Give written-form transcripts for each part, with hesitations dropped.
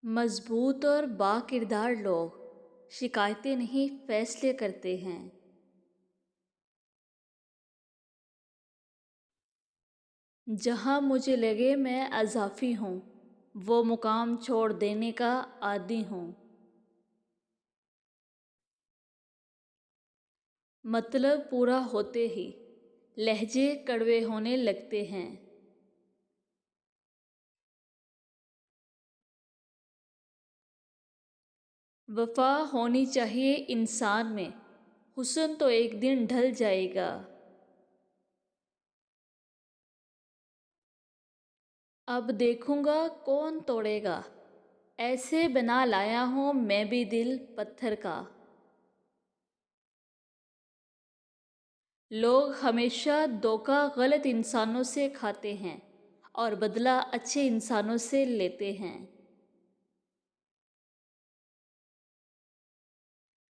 مضبوط اور باکردار لوگ شکایتیں نہیں فیصلے کرتے ہیں۔ جہاں مجھے لگے میں اضافی ہوں، وہ مقام چھوڑ دینے کا عادی ہوں۔ مطلب پورا ہوتے ہی لہجے کڑوے ہونے لگتے ہیں۔ وفا ہونی چاہیے انسان میں، حسن تو ایک دن ڈھل جائے گا۔ اب دیکھوں گا کون توڑے گا، ایسے بنا لایا ہوں میں بھی دل پتھر کا۔ لوگ ہمیشہ دھوکہ غلط انسانوں سے کھاتے ہیں اور بدلہ اچھے انسانوں سے لیتے ہیں۔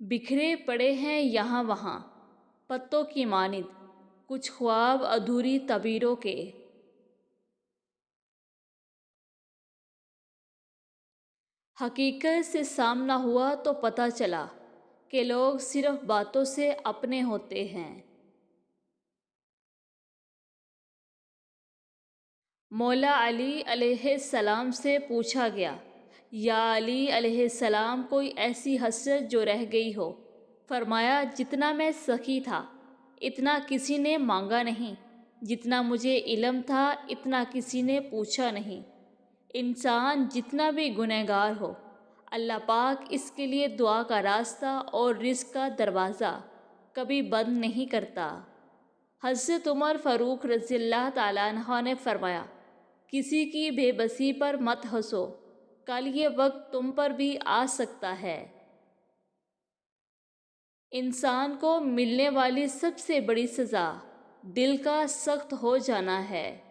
بکھرے پڑے ہیں یہاں وہاں پتوں کی مانند، کچھ خواب ادھوری تعبیروں کے۔ حقیقت سے سامنا ہوا تو پتہ چلا کہ لوگ صرف باتوں سے اپنے ہوتے ہیں۔ مولا علی علیہ السلام سے پوچھا گیا، یا علی علیہ السلام کوئی ایسی حسرت جو رہ گئی ہو؟ فرمایا، جتنا میں سخی تھا اتنا کسی نے مانگا نہیں، جتنا مجھے علم تھا اتنا کسی نے پوچھا نہیں۔ انسان جتنا بھی گنہگار ہو، اللہ پاک اس کے لیے دعا کا راستہ اور رزق کا دروازہ کبھی بند نہیں کرتا۔ حضرت عمر فاروق رضی اللہ تعالیٰ عنہ نے فرمایا، کسی کی بے بسی پر مت ہنسو، کل یہ وقت تم پر بھی آ سکتا ہے۔ انسان کو ملنے والی سب سے بڑی سزا دل کا سخت ہو جانا ہے۔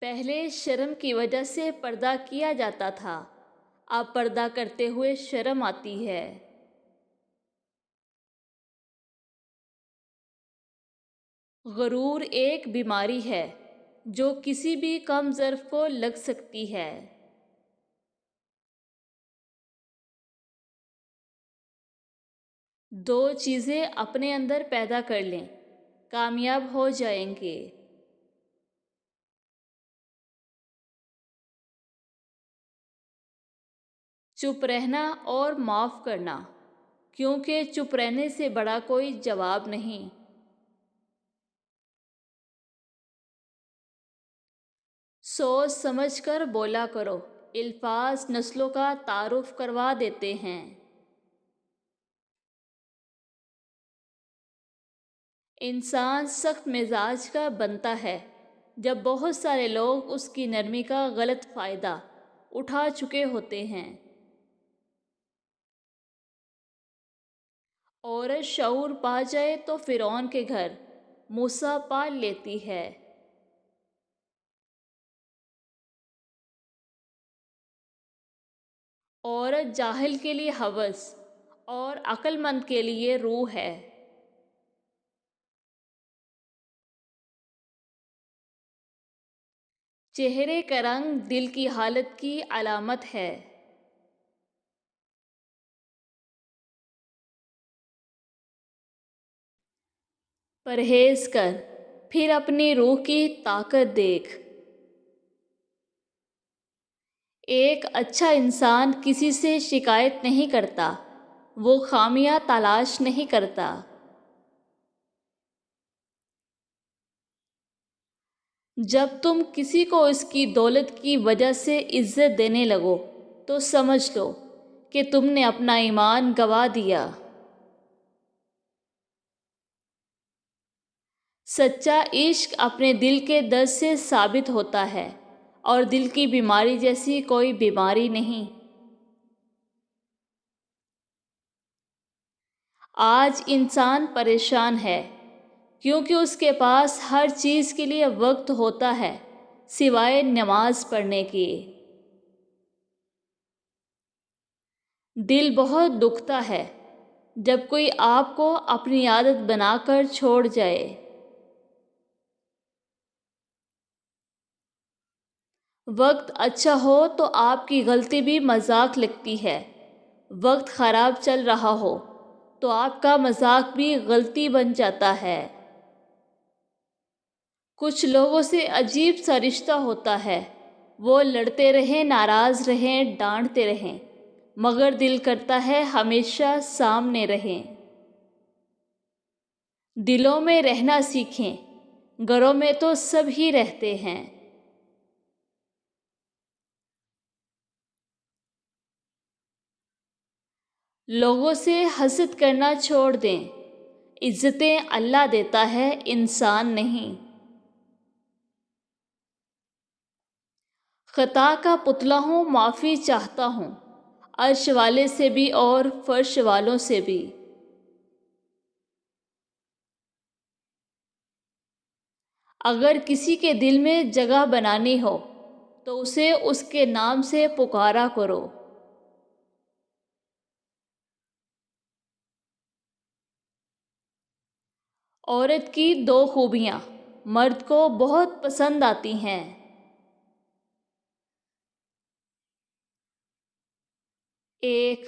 پہلے شرم کی وجہ سے پردہ کیا جاتا تھا، اب پردہ کرتے ہوئے شرم آتی ہے۔ غرور ایک بیماری ہے جو کسی بھی کم ظرف کو لگ سکتی ہے۔ دو چیزیں اپنے اندر پیدا کر لیں، کامیاب ہو جائیں گے۔ چپ رہنا اور معاف کرنا، کیونکہ چپ رہنے سے بڑا کوئی جواب نہیں۔ سوچ سمجھ کر بولا کرو، الفاظ نسلوں کا تعارف کروا دیتے ہیں۔ انسان سخت مزاج کا بنتا ہے جب بہت سارے لوگ اس کی نرمی کا غلط فائدہ اٹھا چکے ہوتے ہیں۔ عورت شعور پا جائے تو فرعون کے گھر موسیٰ پال لیتی ہے۔ عورت جاہل کے لیے ہوس اور عقل مند کے لیے روح ہے۔ چہرے کا رنگ دل کی حالت کی علامت ہے۔ پرہیز کر، پھر اپنی روح کی طاقت دیکھ۔ ایک اچھا انسان کسی سے شکایت نہیں کرتا، وہ خامیاں تلاش نہیں کرتا۔ جب تم کسی کو اس کی دولت کی وجہ سے عزت دینے لگو تو سمجھ لو کہ تم نے اپنا ایمان گنوا دیا۔ سچا عشق اپنے دل کے درد سے ثابت ہوتا ہے اور دل کی بیماری جیسی کوئی بیماری نہیں۔ آج انسان پریشان ہے کیونکہ اس کے پاس ہر چیز کے لیے وقت ہوتا ہے سوائے نماز پڑھنے کی۔ دل بہت دکھتا ہے جب کوئی آپ کو اپنی عادت بنا کر چھوڑ جائے۔ وقت اچھا ہو تو آپ کی غلطی بھی مذاق لگتی ہے، وقت خراب چل رہا ہو تو آپ کا مذاق بھی غلطی بن جاتا ہے۔ کچھ لوگوں سے عجیب سا رشتہ ہوتا ہے، وہ لڑتے رہیں، ناراض رہیں، ڈانٹتے رہیں، مگر دل کرتا ہے ہمیشہ سامنے رہیں۔ دلوں میں رہنا سیکھیں، گھروں میں تو سب ہی رہتے ہیں۔ لوگوں سے حسد کرنا چھوڑ دیں، عزتیں اللہ دیتا ہے، انسان نہیں۔ خطا کا پتلا ہوں، معافی چاہتا ہوں، عرش والے سے بھی اور فرش والوں سے بھی۔ اگر کسی کے دل میں جگہ بنانی ہو تو اسے اس کے نام سے پکارا کرو۔ عورت کی دو خوبیاں مرد کو بہت پسند آتی ہیں۔ ایک،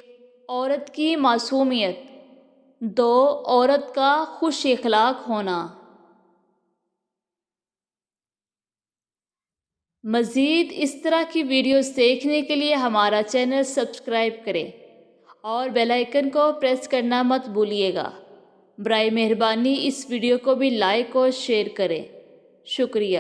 عورت کی معصومیت، دو، عورت کا خوش اخلاق ہونا۔ مزید اس طرح کی ویڈیوز دیکھنے کے لیے ہمارا چینل سبسکرائب کریں اور بیل آئیکن کو پریس کرنا مت بھولیے گا۔ برائے مہربانی اس ویڈیو کو بھی لائک اور شیئر کریں۔ شکریہ۔